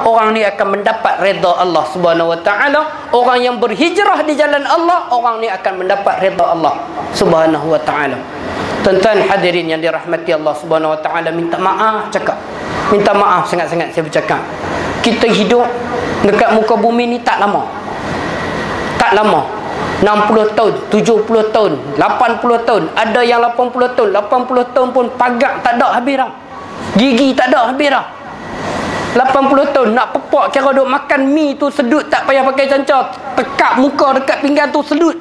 orang ni akan mendapat redha Allah Subhanahu wa taala. Orang yang berhijrah di jalan Allah, orang ni akan mendapat redha Allah Subhanahu wa taala. Tuan-tuan hadirin yang dirahmati Allah Subhanahu wa taala, minta maaf cakap. Minta maaf sangat-sangat saya bercakap. Kita hidup dekat muka bumi ni tak lama. Tak lama. 60 tahun, 70 tahun, 80 tahun. Ada yang 80 tahun. 80 tahun pun pagak tak ada habis dah. Gigi tak ada habis dah. 80 tahun nak pepak cara duk makan mi tu sedut, tak payah pakai cancah. Tekap muka dekat pinggan tu sedut.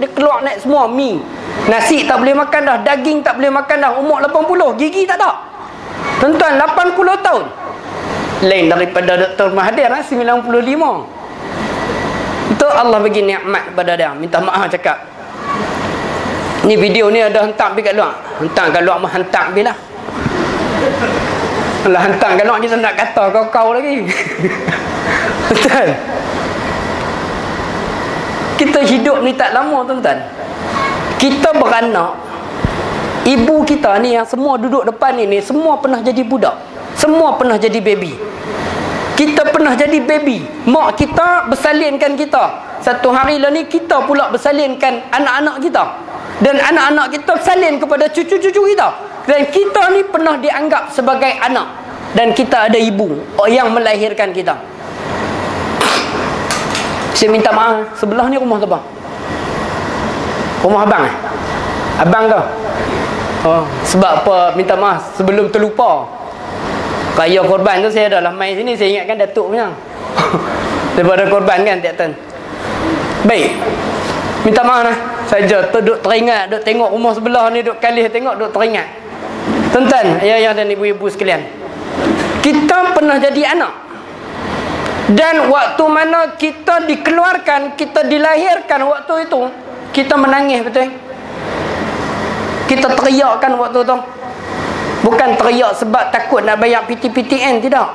Dia keluar naik semua mi. Nasi tak boleh makan dah, daging tak boleh makan dah. Umur 80, gigi tak ada. Tuan-tuan, 80 tahun. Lain daripada Dr. Mahathir 95. Itu Allah bagi nikmat kepada dia. Minta maaf cakap. Ni video ni ada hantar pergi kat luar. Hantar kat luar mah hantar pergi lah. Kalau hantar kat luar kita nak kata kau-kau lagi. Betul. Kita hidup ni tak lama tuan-tuan. Kita beranak. Ibu kita ni yang semua duduk depan ni semua pernah jadi budak. Semua pernah jadi baby. Kita pernah jadi baby. Mak kita bersalinkan kita. Satu hari lah ni kita pula bersalinkan anak-anak kita. Dan anak-anak kita salin kepada cucu-cucu kita. Dan kita ni pernah dianggap sebagai anak. Dan kita ada ibu yang melahirkan kita. Saya minta maaf. Sebelah ni rumah siapa? Rumah abang eh? Abang ke? Oh, sebab apa minta maaf sebelum terlupa. Raya korban tu saya dah lah main sini, saya ingatkan Datuk punya. Daripada korban kan tiap tahun. Baik. Minta maaf lah. Saja duk teringat, duk tengok rumah sebelah ni, duk kalih tengok, duk teringat. Tuan-tuan, ayah-ayah dan ibu-ibu sekalian. Kita pernah jadi anak. Dan waktu mana kita dikeluarkan, kita dilahirkan waktu itu, kita menangis betul. Kita teriakkan waktu tu. Bukan teriak sebab takut nak bayar PTPTN, tidak.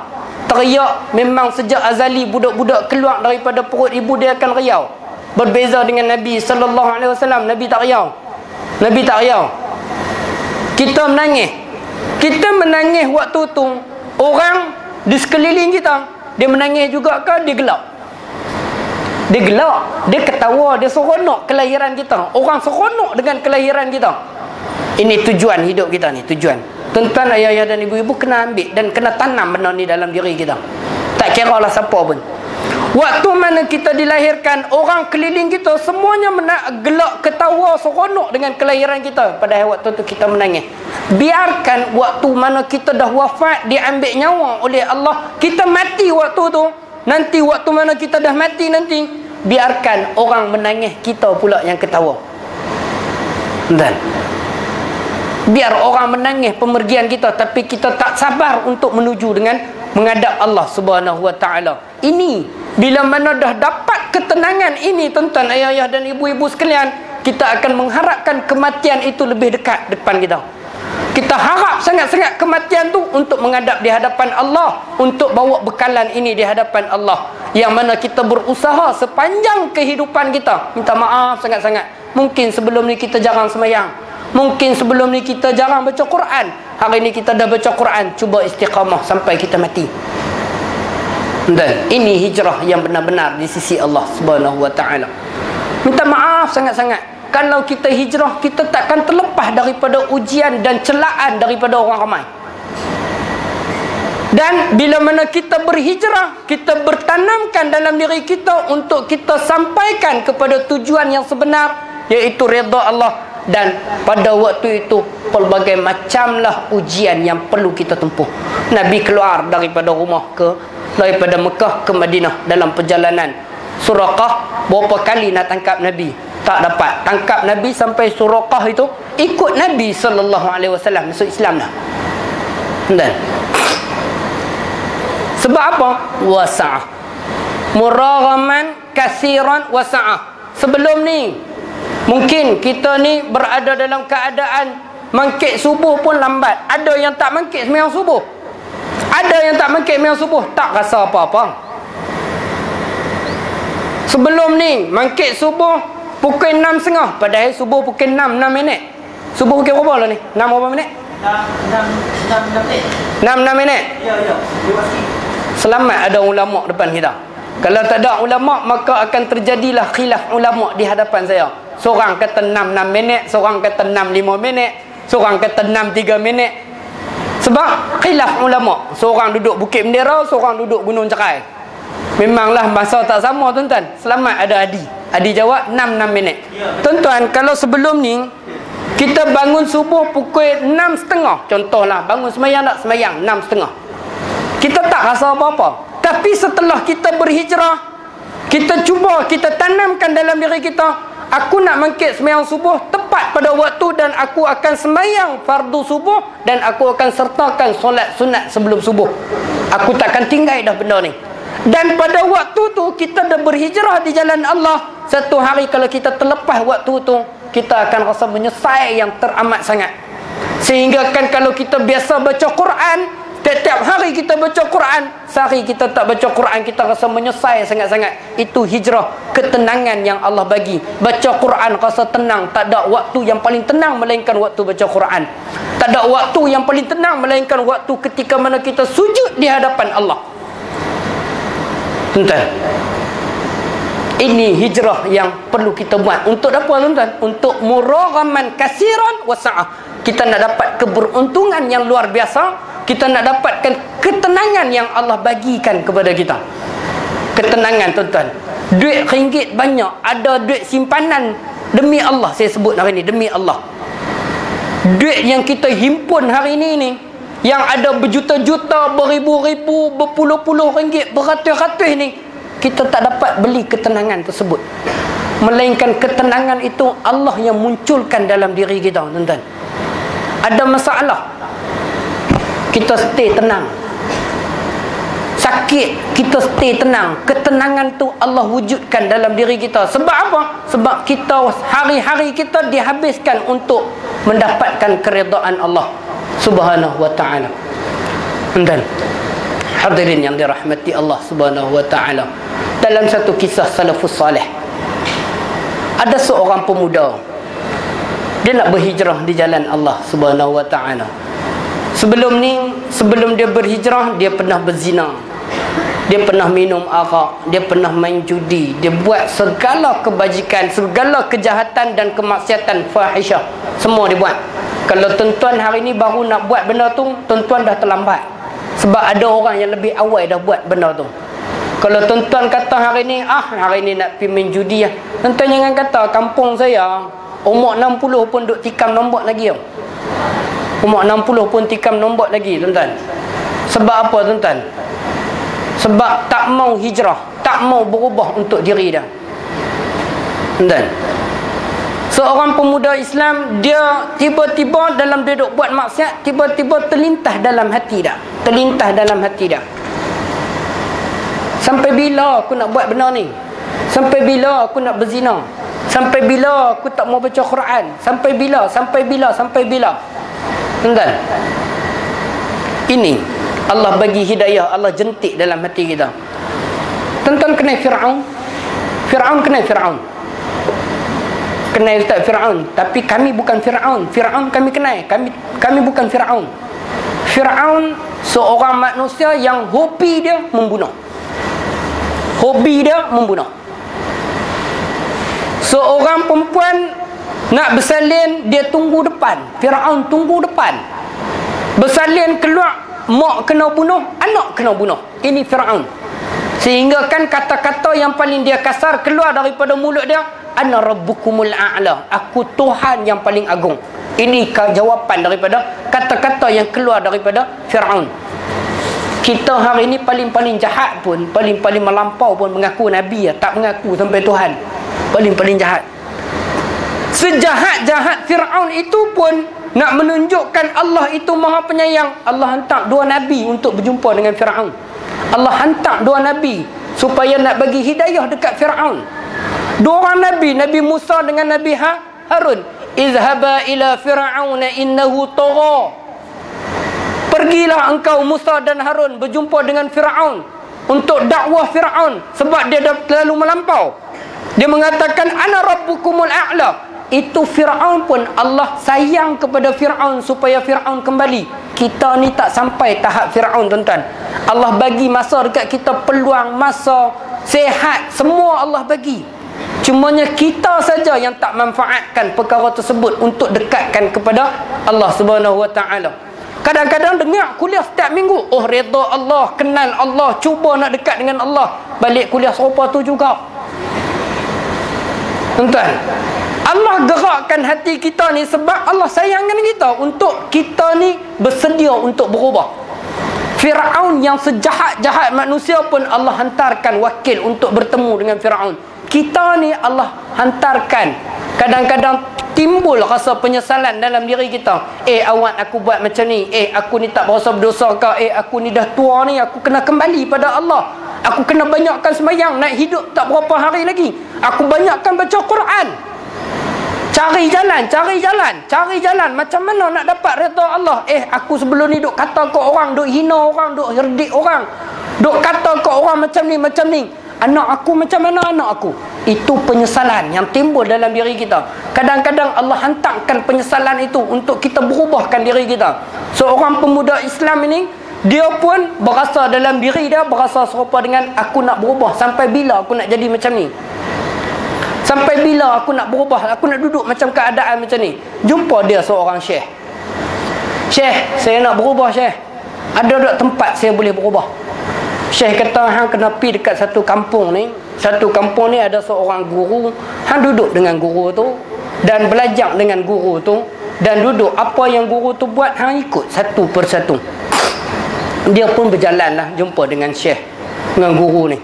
Teriak memang sejak azali budak-budak keluar daripada perut ibu dia akan riau. Berbeza dengan Nabi sallallahu alaihi wasallam, Nabi tak riau. Nabi tak riau. Kita menangis. Kita menangis waktu tu. Orang di sekeliling kita, dia menangis juga ke dia gelak? Dia gelak, dia ketawa, dia seronok kelahiran kita. Orang seronok dengan kelahiran kita. Ini tujuan hidup kita ni, tujuan. Tuan-tuan, ayah-ayah dan ibu-ibu kena ambil dan kena tanam benda ni dalam diri kita. Tak kira lah siapa pun. Waktu mana kita dilahirkan, orang keliling kita semuanya gelak, ketawa, seronok dengan kelahiran kita. Padahal waktu tu kita menangis. Biarkan waktu mana kita dah wafat, diambil nyawa oleh Allah, kita mati waktu tu. Nanti waktu mana kita dah mati nanti, biarkan orang menangis, kita pula yang ketawa. Dan biar orang menangis pemergian kita, tapi kita tak sabar untuk menuju dengan menghadap Allah Subhanahu wa taala. Ini bila mana dah dapat ketenangan ini, tuan-tuan, ayah-ayah dan ibu-ibu sekalian, kita akan mengharapkan kematian itu lebih dekat depan kita. Kita harap sangat-sangat kematian tu untuk menghadap di hadapan Allah, untuk bawa bekalan ini di hadapan Allah, yang mana kita berusaha sepanjang kehidupan kita. Minta maaf sangat-sangat. Mungkin sebelum ni kita jarang sembahyang. Mungkin sebelum ni kita jarang baca Quran. Hari ni kita dah baca Quran. Cuba istiqamah sampai kita mati. Dan ini hijrah yang benar-benar di sisi Allah Subhanahu wa taala. Minta maaf sangat-sangat. Kalau kita hijrah, kita takkan terlepas daripada ujian dan celaan daripada orang ramai. Dan bila mana kita berhijrah, kita bertanamkan dalam diri kita untuk kita sampaikan kepada tujuan yang sebenar, iaitu redha Allah. Dan pada waktu itu pelbagai macamlah ujian yang perlu kita tempuh. Nabi keluar daripada daripada Mekah ke Madinah dalam perjalanan. Suraqah berapa kali nak tangkap Nabi, tak dapat. Tangkap Nabi sampai Suraqah itu ikut Nabi sallallahu alaihi wasallam masuk Islam dah. Dan sebab apa? Wasa'ah. Muraghaman kasiran wasa'ah. Sebelum ni mungkin kita ni berada dalam keadaan mangkit subuh pun lambat. Ada yang tak mangkit sembahyang subuh. Ada yang tak mangkit sembahyang subuh, tak rasa apa-apa. Sebelum ni mangkit subuh pukul 6.30, padahal subuh pukul 6 minit. Subuh pukul berapa lah ni? 6 berapa minit? 6 minit. Ya. Selamat ada ulama depan kita. Kalau tak ada ulama, maka akan terjadilah khilaf ulama di hadapan saya. Seorang kata 6 minit, seorang kata 6 minit, seorang kata 6 minit. Sebab khilaf ulama. Seorang duduk Bukit Bendera, seorang duduk Gunung Cerai. Memanglah masa tak sama, tuan-tuan. Selamat ada Adi. Adi jawab 6 minit. Tuan-tuan, kalau sebelum ni kita bangun subuh pukul 6.30, contohlah, bangun semayang tak? Semayang 6.30. Kita tak rasa apa-apa. Tapi setelah kita berhijrah, kita cuba, kita tanamkan dalam diri kita, aku nak mangkit semayang subuh tepat pada waktu, dan aku akan semayang fardu subuh, dan aku akan sertakan solat sunat sebelum subuh. Aku takkan tinggal dah benda ni. Dan pada waktu tu kita dah berhijrah di jalan Allah. Satu hari kalau kita terlepas waktu tu, kita akan rasa menyesal yang teramat sangat. Sehingga kan kalau kita biasa baca Quran, tiap-tiap hari kita baca Quran, sehari kita tak baca Quran, kita rasa menyesal sangat-sangat. Itu hijrah, ketenangan yang Allah bagi. Baca Quran rasa tenang. Tak ada waktu yang paling tenang melainkan waktu baca Quran. Tak ada waktu yang paling tenang melainkan waktu ketika mana kita sujud di hadapan Allah. Tuan-tuan, ini hijrah yang perlu kita buat. Untuk apa, tuan-tuan? Untuk muraghaman kasiran wasa'ah. Kita nak dapat keberuntungan yang luar biasa. Kita nak dapatkan ketenangan yang Allah bagikan kepada kita. Ketenangan, tuan-tuan. Duit ringgit banyak, ada duit simpanan. Demi Allah saya sebut hari ni, demi Allah. Duit yang kita himpun hari ni, yang ada berjuta-juta, beribu-ribu, berpuluh-puluh ringgit, beratus-ratus ni, kita tak dapat beli ketenangan tersebut. Melainkan ketenangan itu Allah yang munculkan dalam diri kita, tuan-tuan. Ada masalah, kita stay tenang. Sakit, kita stay tenang. Ketenangan tu Allah wujudkan dalam diri kita. Sebab apa? Sebab kita, hari-hari kita dihabiskan untuk mendapatkan keredaan Allah Subhanahu wa ta'ala. Dan hadirin yang dirahmati Allah Subhanahu wa ta'ala, dalam satu kisah salafus salih, ada seorang pemuda, dia nak berhijrah di jalan Allah Subhanahu wa ta'ala. Sebelum dia berhijrah, dia pernah berzina, dia pernah minum arak, dia pernah main judi, dia buat segala kebajikan, segala kejahatan dan kemaksiatan fahisyah, semua dia buat. Kalau tuan-tuan hari ni baru nak buat benda tu, tuan-tuan dah terlambat. Sebab ada orang yang lebih awal dah buat benda tu. Kalau tuan-tuan kata hari ni nak pergi main judi lah, tuan-tuan jangan kata kampung saya umur 60 pun duk tikam nombok lagi tau. Umur 60 pun tikam nombok lagi, tuan-tuan. Sebab apa, tuan-tuan? Sebab tak mau hijrah, tak mau berubah untuk diri dah, tuan-tuan. Seorang pemuda Islam, dia tiba-tiba dalam dia duk buat maksiat, tiba-tiba terlintas dalam hati dah. Terlintas dalam hati dah. Sampai bila aku nak buat benda ni? Sampai bila aku nak berzina? Sampai bila aku tak mau baca Quran? Sampai bila? Sampai bila? Sampai bila? Tuan-tuan, ini Allah bagi hidayah, Allah jentik dalam hati kita. Tuan-tuan kenal Fir'aun? Fir'aun kenal Fir'aun? Kenal Ustaz Fir'aun. Tapi kami bukan Fir'aun. Fir'aun kami kenal. Kami bukan Fir'aun. Fir'aun seorang manusia yang hobi dia membunuh. Hobi dia membunuh. Seorang perempuan nak bersalin, dia tunggu depan. Fir'aun tunggu depan. Bersalin keluar, mak kena bunuh, anak kena bunuh. Ini Fir'aun. Sehingga kan kata-kata yang paling dia kasar keluar daripada mulut dia, ana rabbukumul a'la, aku Tuhan yang paling agung. Ini jawapan daripada kata-kata yang keluar daripada Fir'aun. Kita hari ini paling-paling jahat pun, paling-paling melampau pun mengaku Nabi, tak mengaku sampai Tuhan. Paling-paling jahat. Sejahat-jahat Fir'aun itu pun nak menunjukkan Allah itu Maha Penyayang, Allah hantar 2 Nabi untuk berjumpa dengan Fir'aun. Allah hantar 2 Nabi supaya nak bagi hidayah dekat Fir'aun. 2 orang Nabi, Nabi Musa dengan Nabi Harun. Izhaba ila Fir'aun innahu tagha. Pergilah engkau Musa dan Harun berjumpa dengan Fir'aun untuk dakwah Fir'aun, sebab dia dah terlalu melampau. Dia mengatakan ana rabbukumul a'la. Itu Fir'aun pun Allah sayang kepada Fir'aun supaya Fir'aun kembali. Kita ni tak sampai tahap Firaun, tuan-tuan. Allah bagi masa dekat kita, peluang, masa, sehat, semua Allah bagi. Cumanya kita saja yang tak manfaatkan perkara tersebut untuk dekatkan kepada Allah Subhanahu Wa Taala. Kadang-kadang dengar kuliah setiap minggu, oh redha Allah, kenal Allah, cuba nak dekat dengan Allah. Balik kuliah serupa tu juga. Tuan-tuan, Allah gerakkan hati kita ni sebab Allah sayangkan kita, untuk kita ni bersedia untuk berubah. Firaun yang sejahat-jahat manusia pun Allah hantarkan wakil untuk bertemu dengan Firaun. Kita ni Allah hantarkan, kadang-kadang timbul rasa penyesalan dalam diri kita. Awak aku buat macam ni, aku ni tak berasa berdosa ke, aku ni dah tua ni, aku kena kembali pada Allah, aku kena banyakkan sembahyang, nak hidup tak berapa hari lagi, aku banyakkan baca Quran. Cari jalan. Macam mana nak dapat redha Allah? Aku sebelum ni duk kata ke orang, duk hina orang, duk herdik orang, duk kata ke orang macam ni. Anak aku macam mana anak aku? Itu penyesalan yang timbul dalam diri kita. Kadang-kadang Allah hantarkan penyesalan itu untuk kita berubahkan diri kita. Seorang pemuda Islam ini, dia pun berasa dalam diri dia, berasa serupa dengan aku nak berubah. Sampai bila aku nak jadi macam ni? Sampai bila aku nak berubah? Aku nak duduk macam keadaan macam ni. Jumpa dia seorang syekh. Syekh, saya nak berubah syekh. Ada tak tempat saya boleh berubah? Syekh kata, hang kena pergi dekat satu kampung ni. Satu kampung ni ada seorang guru. Hang duduk dengan guru tu dan belajar dengan guru tu, dan duduk apa yang guru tu buat, hang ikut satu persatu. Dia pun berjalan lah, jumpa dengan syekh, dengan guru ni.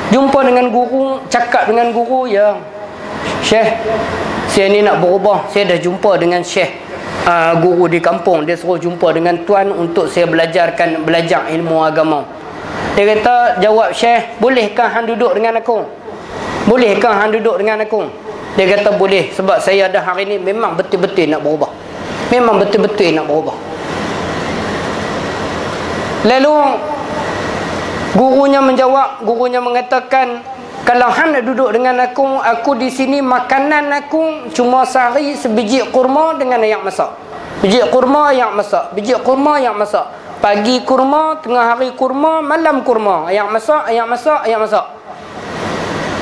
Jumpa dengan guru, cakap dengan guru, ya syekh, saya ni nak berubah. Saya dah jumpa dengan syekh, guru di kampung. Dia suruh jumpa dengan tuan untuk saya belajar ilmu agama. Dia kata, jawab syekh, bolehkah hang duduk dengan aku? Bolehkah hang duduk dengan aku? Dia kata boleh, sebab saya dah hari ni memang betul-betul nak berubah. Memang betul-betul nak berubah. Lalu gurunya menjawab, gurunya mengatakan, kalau hang nak duduk dengan aku di sini, makanan aku cuma sehari sebiji kurma dengan ayak masak. Biji kurma, ayak masak. Biji kurma, ayak masak. Pagi kurma, tengah hari kurma, malam kurma. Ayak masak, ayak masak, ayak masak.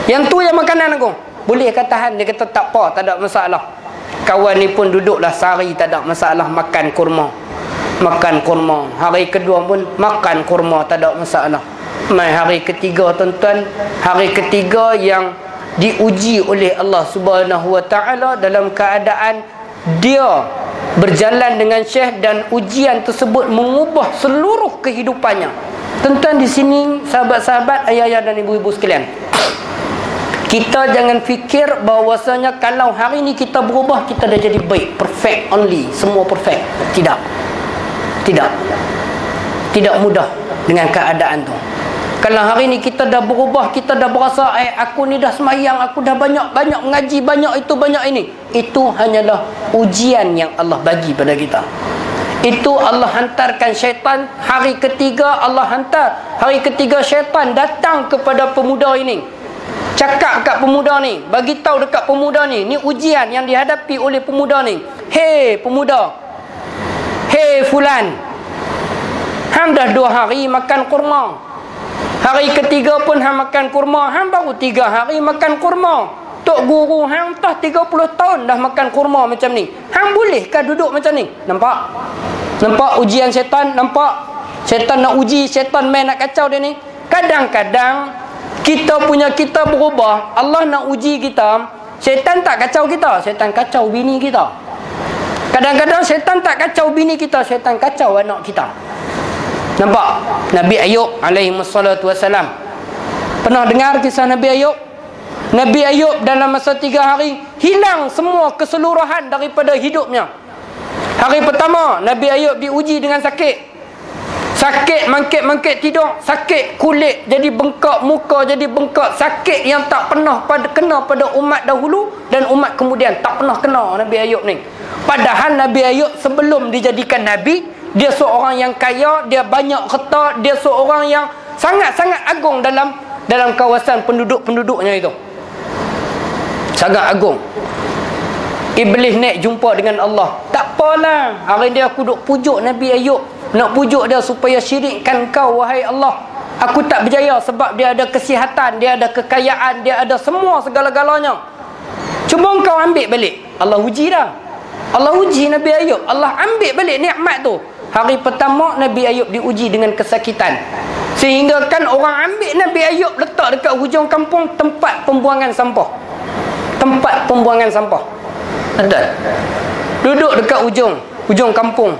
Yang tu yang makanan aku. Bolehkah tahan? Dia kata tak apa, tak ada masalah. Kawan ni pun duduklah sehari, tak ada masalah, makan kurma. Makan kurma. Hari kedua pun makan kurma, tak ada masalah. Mai hari ketiga, tuan-tuan, hari ketiga yang diuji oleh Allah Subhanahu Wa Taala dalam keadaan dia berjalan dengan syekh, dan ujian tersebut mengubah seluruh kehidupannya. Tuan-tuan di sini, sahabat-sahabat, ayah-ayah dan ibu-ibu sekalian, kita jangan fikir bahawasanya kalau hari ni kita berubah, kita dah jadi baik, perfect only, semua perfect. Tidak mudah dengan keadaan tu. Kalau hari ni kita dah berubah, kita dah berasa, aku ni dah semayang, aku dah banyak-banyak mengaji, banyak itu, banyak ini. Itu hanyalah ujian yang Allah bagi pada kita. Itu Allah hantarkan syaitan. Hari ketiga Allah hantar. Hari ketiga syaitan datang kepada pemuda ini. Cakap kat pemuda ni, bagi tahu dekat pemuda ni, ni ujian yang dihadapi oleh pemuda ni. Hei pemuda, hei fulan, hang dah 2 hari makan kurma. Hari ketiga pun hang makan kurma. Hang baru 3 hari makan kurma. Tok guru hang tah 30 tahun dah makan kurma macam ni. Hang bolehkah duduk macam ni? Nampak? Nampak ujian syaitan? Nampak? Syaitan nak uji, syaitan main nak kacau dia ni. Kadang-kadang kita berubah, Allah nak uji kita. Syaitan tak kacau kita, syaitan kacau bini kita. Kadang-kadang syaitan tak kacau bini kita, syaitan kacau anak kita. Nampak? Nabi Ayub alaihi wassalatu wassalam. Pernah dengar kisah Nabi Ayub? Nabi Ayub dalam masa 3 hari hilang semua keseluruhan daripada hidupnya. Hari pertama Nabi Ayub diuji dengan sakit. Sakit mangkit-mangkit tidur, sakit kulit jadi bengkak, muka jadi bengkak, sakit yang tak pernah kena pada umat dahulu dan umat kemudian tak pernah kena Nabi Ayub ni. Padahal Nabi Ayub sebelum dijadikan nabi, dia seorang yang kaya, dia banyak harta, dia seorang yang sangat-sangat agung dalam kawasan penduduk-penduduknya itu. Sangat agung. Iblis naik jumpa dengan Allah. Tak apa apalah. Hari dia aku duk pujuk Nabi Ayub, nak pujuk dia supaya syirikkan kau wahai Allah. Aku tak berjaya sebab dia ada kesihatan, dia ada kekayaan, dia ada semua segala-galanya. Cuba kau ambil balik. Allah uji dah. Allah uji Nabi Ayub. Allah ambil balik nikmat tu. Hari pertama Nabi Ayub diuji dengan kesakitan. Sehingga kan orang ambil Nabi Ayub letak dekat hujung kampung tempat pembuangan sampah. Tempat pembuangan sampah. Ada. Duduk dekat hujung kampung.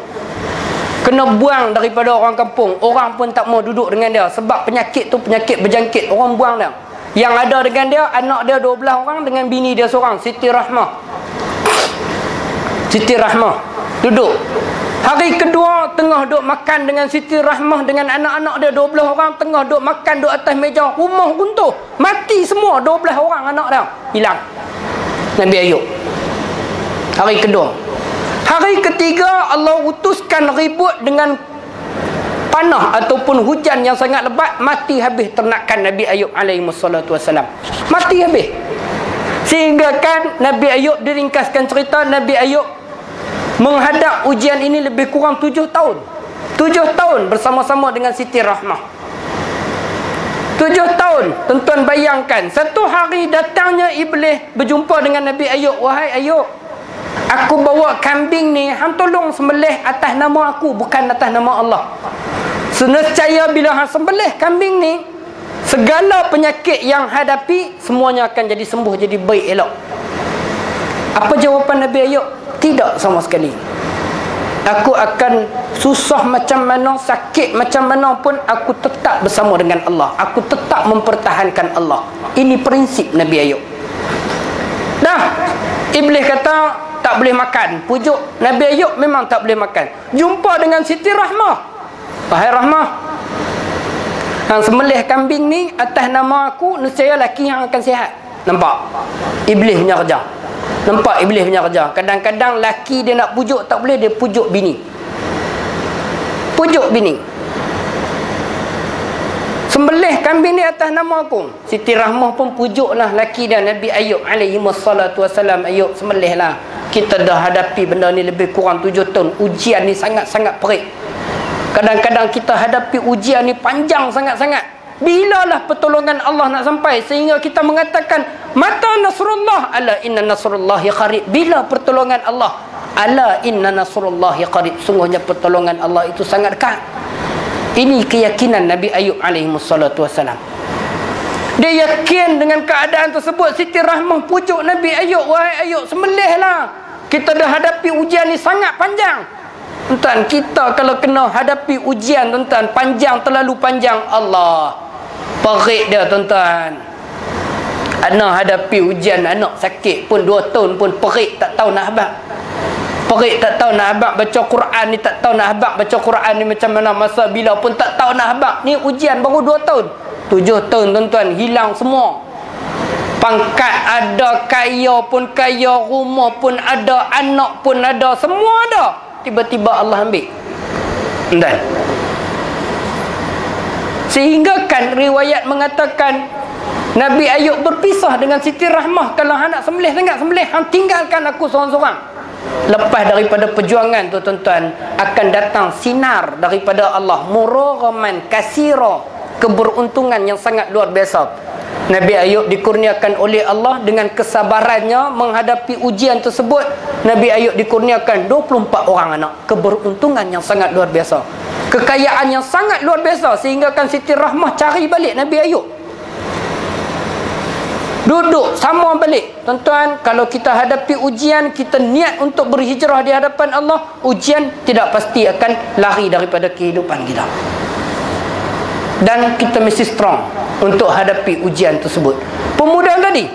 Kena buang daripada orang kampung. Orang pun tak mau duduk dengan dia sebab penyakit tu penyakit berjangkit. Orang buang dia. Yang ada dengan dia anak dia 12 orang dengan bini dia seorang, Siti Rahmah. Siti Rahmah duduk. Hari kedua tengah duduk makan dengan Siti Rahmah dengan anak-anak dia 12 orang, tengah duduk makan duduk atas meja, rumah runtuh, mati semua 12 orang anak dia, hilang. Nabi Ayub. Hari kedua. Hari ketiga Allah utuskan ribut dengan panah ataupun hujan yang sangat lebat, mati habis ternakan Nabi Ayub alaihi wassalatu wassalam. Mati habis. Sehingga kan Nabi Ayub, diringkaskan cerita, Nabi Ayub menghadap ujian ini lebih kurang 7 tahun. 7 tahun bersama-sama dengan Siti Rahmah. 7 tahun. Tuan-tuan bayangkan, satu hari datangnya iblis berjumpa dengan Nabi Ayub. Wahai Ayub, aku bawa kambing ni, hang tolong sembelih atas nama aku, bukan atas nama Allah. Senescaya bila hang sembelih kambing ni, segala penyakit yang hadapi semuanya akan jadi sembuh, jadi baik elok. Apa jawapan Nabi Ayub? Tidak sama sekali. Aku akan susah macam mana, sakit macam mana pun, aku tetap bersama dengan Allah. Aku tetap mempertahankan Allah. Ini prinsip Nabi Ayub. Dah, iblis kata tak boleh makan. Pujuk Nabi Ayub memang tak boleh makan. Jumpa dengan Siti Rahmah. Wahai Rahmah, hang sembelih kambing ni atas nama aku, nescaya laki yang akan sihat. Nampak? Iblis punya kerja. Nampak iblis punya kerja. Kadang-kadang laki dia nak pujuk tak boleh, dia pujuk bini. Pujuk bini. Sembelih kambing ni atas nama aku. Siti Rahmah pun pujuklah laki dia Nabi Ayub alaihi wassalatu wassalam. Ayub, sembelihlah. Kita dah hadapi benda ni lebih kurang 7 tahun. Ujian ni sangat-sangat perik. Kadang-kadang kita hadapi ujian ni panjang sangat-sangat. Bilalah pertolongan Allah nak sampai sehingga kita mengatakan mata nasrullah, ala inna nasrullahi qarib. Bila pertolongan Allah? Ala inna nasrullahi qarib. Sungguhnya pertolongan Allah itu sangat dekat. Ini keyakinan Nabi Ayub alaihi wassalatu wassalam. Dia yakin dengan keadaan tersebut. Siti Rahmah pujuk Nabi Ayub, wahai Ayub, sembelihlah. Kita dah hadapi ujian ni sangat panjang. Tuan, kita kalau kena hadapi ujian, tuan, panjang, terlalu panjang, Allah perik dia, tuan. Anak hadapi ujian, anak sakit pun 2 tahun pun perik, tak tahu nak habaq. Perik tak tahu nak habaq baca Quran ni, tak tahu nak habaq baca Quran ni macam mana, masa bila pun tak tahu nak habaq. Ni ujian baru 2 tahun. 7 tahun, tuan, hilang semua. Pangkat ada, kaya pun kaya, rumah pun ada, anak pun ada, semua ada. Tiba-tiba Allah ambil. Dan sehingga kan riwayat mengatakan Nabi Ayub berpisah dengan Siti Rahmah. Kalau hang nak sembelih sangat, sembelih, hang tinggalkan aku seorang-seorang. Lepas daripada perjuangan tu, tuan-tuan, akan datang sinar daripada Allah, muraghaman kasira, keberuntungan yang sangat luar biasa. Nabi Ayub dikurniakan oleh Allah dengan kesabarannya menghadapi ujian tersebut. Nabi Ayub dikurniakan 24 orang anak. Keberuntungan yang sangat luar biasa, kekayaan yang sangat luar biasa, sehingga kan Siti Rahmah cari balik Nabi Ayub. Duduk sama balik. Tuan-tuan, kalau kita hadapi ujian, kita niat untuk berhijrah di hadapan Allah, ujian tidak pasti akan lari daripada kehidupan kita. Dan kita mesti strong untuk hadapi ujian tersebut. Pemuda tadi,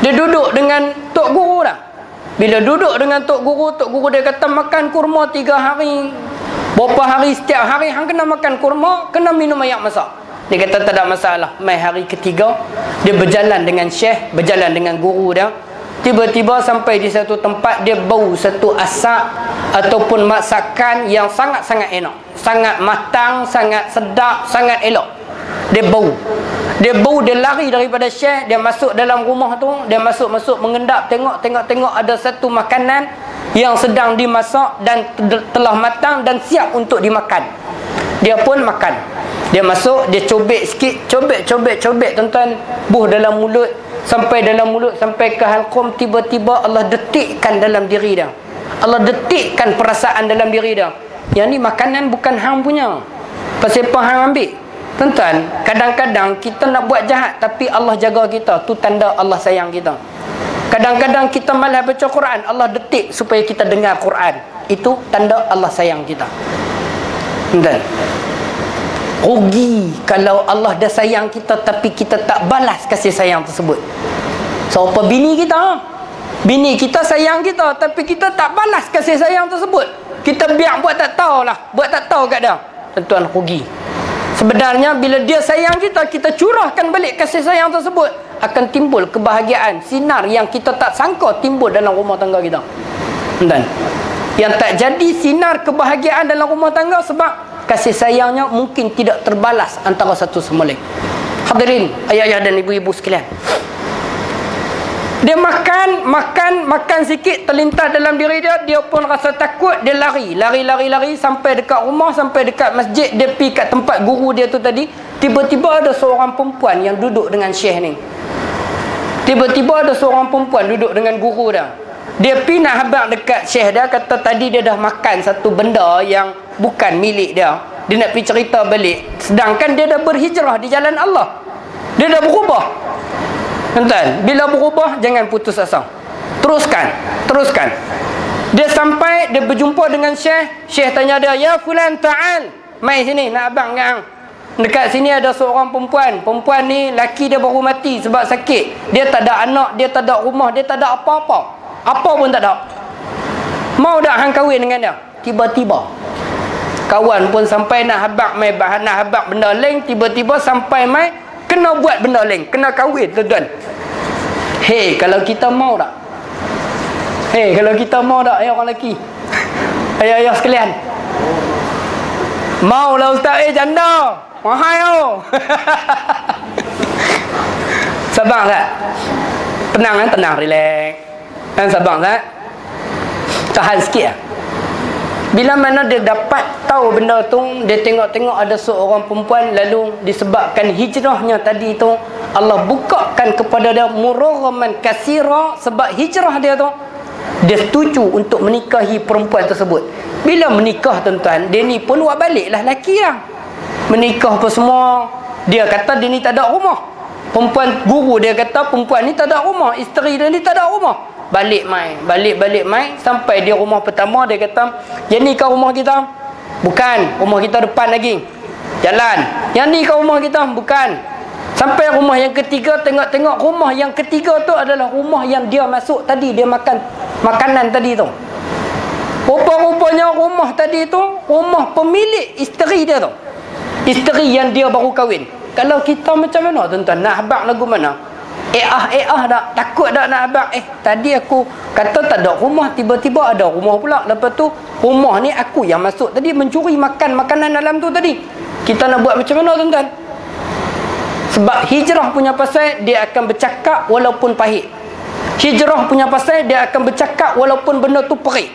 dia duduk dengan tok guru dah. Bila duduk dengan tok guru dia kata makan kurma 3 hari. Berapa hari, setiap hari hang kena makan kurma, kena minum air masak. Dia kata tak ada masalah. Mai hari ketiga, dia berjalan dengan syekh, berjalan dengan guru dia. Tiba-tiba sampai di satu tempat, dia bau satu asap ataupun masakan yang sangat-sangat enak, sangat matang, sangat sedap, sangat elok. Dia bau, dia lari daripada syekh. Dia masuk dalam rumah tu, dia masuk mengendap, tengok ada satu makanan yang sedang dimasak dan telah matang dan siap untuk dimakan. Dia pun makan. Dia masuk, dia cobek sikit, cobek tuan-tuan, buh dalam mulut, sampai dalam mulut, sampai ke halqum. Tiba-tiba Allah detikkan dalam diri dia, Allah detikkan perasaan dalam diri dia. Yang ni makanan bukan hang punya. Pasal apa hang ambil? Tuan-tuan, kadang-kadang kita nak buat jahat tapi Allah jaga kita. Tu tanda Allah sayang kita. Kadang-kadang kita malas baca Quran, Allah detik supaya kita dengar Quran. Itu tanda Allah sayang kita. Tuan-tuan, rugi kalau Allah dah sayang kita tapi kita tak balas kasih sayang tersebut. So apa bini kita? Bini kita sayang kita tapi kita tak balas kasih sayang tersebut. Kita biar buat tak tahu lah, buat tak tahu kat dia. Tuan-tuan, rugi. Sebenarnya bila dia sayang kita, kita curahkan balik kasih sayang tersebut, akan timbul kebahagiaan, sinar yang kita tak sangka timbul dalam rumah tangga kita. Tuan-tuan, yang tak jadi sinar kebahagiaan dalam rumah tangga sebab kasih sayangnya mungkin tidak terbalas antara satu sama lain. Hadirin, ayah-ayah dan ibu-ibu sekalian, dia makan sikit, terlintas dalam diri dia, dia pun rasa takut, dia lari sampai dekat rumah, sampai dekat masjid, dia pergi kat tempat guru dia tu tadi. Tiba-tiba ada seorang perempuan yang duduk dengan syekh ni. Tiba-tiba ada seorang perempuan duduk dengan guru dia. Dia pergi nak habaq dekat syekh dia, kata tadi dia dah makan satu benda yang bukan milik dia. Dia nak pergi cerita balik, sedangkan dia dah berhijrah di jalan Allah. Dia dah berubah. Tuan-tuan, bila berubah jangan putus asa. Teruskan. Dia sampai, dia berjumpa dengan syekh. Syekh tanya dia, "Ya fulan, ta'al, mai sini nak abang dengan hang. Dekat sini ada seorang perempuan. Perempuan ni laki dia baru mati sebab sakit. Dia tak ada anak, dia tak ada rumah, dia tak ada apa-apa. Apa pun tak ada. Mau tak hang kahwin dengan dia?" Tiba-tiba kawan pun sampai nak habaq benda lain. Tiba-tiba sampai mai kena buat benda lain, kena kahwin, tuan-tuan. Hei, kalau kita mau tak? Kalau kita mau tak, ayah orang lelaki, ayah-ayah sekalian? Mau lah ustaz, janda mahal. Sabar tak? Tenang, relax. Dan sabar tak? Tahan sikit lah. Bila mana dia dapat tahu benda tu, dia tengok-tengok ada seorang perempuan, lalu disebabkan hijrahnya tadi tu, Allah bukakan kepada dia muraghaman kasira. Sebab hijrah dia tu, dia setuju untuk menikahi perempuan tersebut. Bila menikah, tuan-tuan, dia ni pun buat balik lah lelaki lah. Menikah apa semua, dia kata dia ni tak ada rumah. Perempuan guru dia kata perempuan ni tak ada rumah, isteri dia ni tak ada rumah. Balik mai, sampai dia rumah pertama, dia kata, "Yang ni kau rumah kita?" "Bukan, rumah kita depan lagi, jalan." "Yang ni kau rumah kita?" "Bukan." Sampai rumah yang ketiga, tengok-tengok rumah yang ketiga tu adalah rumah yang dia masuk tadi, dia makan makanan tadi tu. Rupa-rupanya rumah tadi tu rumah pemilik isteri dia tu, isteri yang dia baru kahwin. Kalau kita macam mana, tuan-tuan? Nak habaq lagu mana? Tak, takut tak nak habaq. Tadi aku kata tak ada rumah, tiba-tiba ada rumah pula. Lepas tu rumah ni aku yang masuk tadi, mencuri makan makanan dalam tu tadi. Kita nak buat macam mana, tuan-tuan? Sebab hijrah punya pasal, dia akan bercakap walaupun pahit. Hijrah punya pasal, dia akan bercakap walaupun benda tu perih.